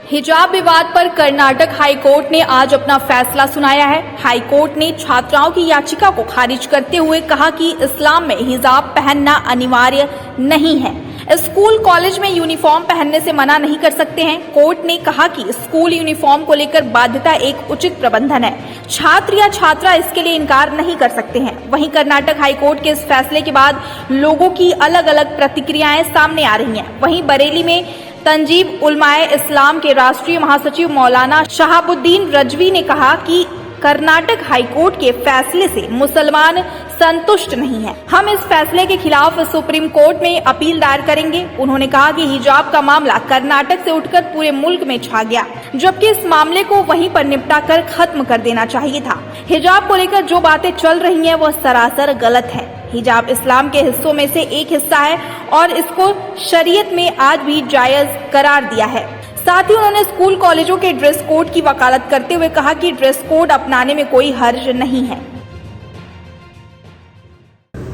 हिजाब विवाद पर कर्नाटक हाईकोर्ट ने आज अपना फैसला सुनाया है। हाईकोर्ट ने छात्राओं की याचिका को खारिज करते हुए कहा कि इस्लाम में हिजाब पहनना अनिवार्य नहीं है। स्कूल कॉलेज में यूनिफॉर्म पहनने से मना नहीं कर सकते हैं। कोर्ट ने कहा कि स्कूल यूनिफॉर्म को लेकर बाध्यता एक उचित प्रबंधन है, छात्र या छात्रा इसके लिए इनकार नहीं कर सकते हैं। वहीं कर्नाटक हाईकोर्ट के इस फैसले के बाद लोगों की अलग अलग प्रतिक्रियाएं सामने आ रही हैं। वहीं बरेली में तंजीम उलमाए इस्लाम के राष्ट्रीय महासचिव मौलाना शहाबुद्दीन रजवी ने कहा कि कर्नाटक हाईकोर्ट के फैसले से मुसलमान संतुष्ट नहीं है। हम इस फैसले के खिलाफ सुप्रीम कोर्ट में अपील दायर करेंगे। उन्होंने कहा कि हिजाब का मामला कर्नाटक से उठकर पूरे मुल्क में छा गया, जबकि इस मामले को वहीं पर निपटा कर खत्म कर देना चाहिए था। हिजाब को लेकर जो बातें चल रही हैं वह सरासर गलत है। हिजाब इस्लाम के हिस्सों में से एक हिस्सा है और इसको शरीयत में आज भी जायज करार दिया है। साथ ही उन्होंने स्कूल कॉलेजों के ड्रेस कोड की वकालत करते हुए कहा कि ड्रेस कोड अपनाने में कोई हर्ज नहीं है।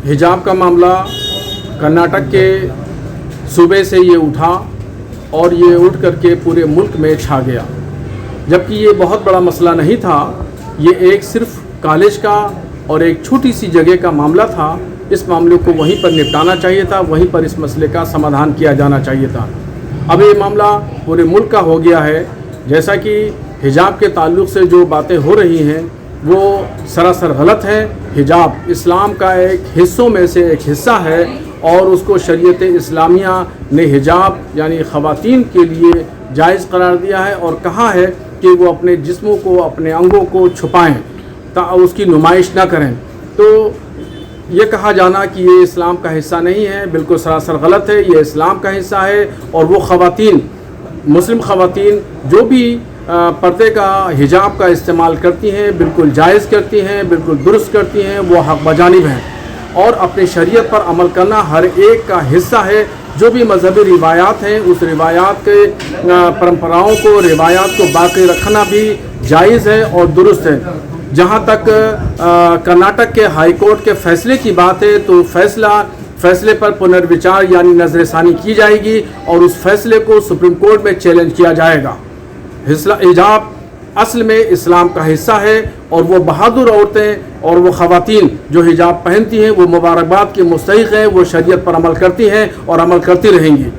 हिजाब का मामला कर्नाटक के सूबे से ये उठा और ये उठ करके पूरे मुल्क में छा गया, जबकि ये बहुत बड़ा मसला नहीं था। ये एक सिर्फ कॉलेज का और एक छोटी सी जगह का मामला था। इस मामले को वहीं पर निपटाना चाहिए था, वहीं पर इस मसले का समाधान किया जाना चाहिए था। अब ये मामला पूरे मुल्क का हो गया है। जैसा कि हिजाब के ताल्लुक़ से जो बातें हो रही हैं वो सरासर गलत है। हिजाब इस्लाम का एक हिस्सों में से एक हिस्सा है और उसको शरीयत इस्लामिया ने हिजाब यानी ख़वातीन के लिए जायज़ करार दिया है और कहा है कि वो अपने जिस्मों को, अपने अंगों को छुपाएं, उसकी नुमाइश ना करें। तो ये कहा जाना कि ये इस्लाम का हिस्सा नहीं है, बिल्कुल सरासर गलत है। ये इस्लाम का हिस्सा है और वो ख़वातीन, मुस्लिम ख़वातीन जो भी पर्दे का, हिजाब का इस्तेमाल करती हैं, बिल्कुल जायज़ करती हैं, बिल्कुल दुरुस्त करती हैं, वो हक़ बजानिब हैं और अपनी शरीयत पर अमल करना हर एक का हिस्सा है। जो भी मजहबी रिवायात हैं उस रिवायात के परंपराओं को, रिवायात को बाकी रखना भी जायज़ है और दुरुस्त है। जहाँ तक कर्नाटक के हाई कोर्ट के फैसले की बात है तो फैसले पर पुनर्विचार यानी नज़रसानी की जाएगी और उस फैसले को सुप्रीम कोर्ट में चैलेंज किया जाएगा। हिजाब असल में इस्लाम का हिस्सा है और वो बहादुर औरतें और वो ख़वातीन जो हिजाब पहनती हैं वो मुबारकबाद की मुस्तहिक़ हैं, वो शरीयत पर अमल करती हैं और अमल करती रहेंगी।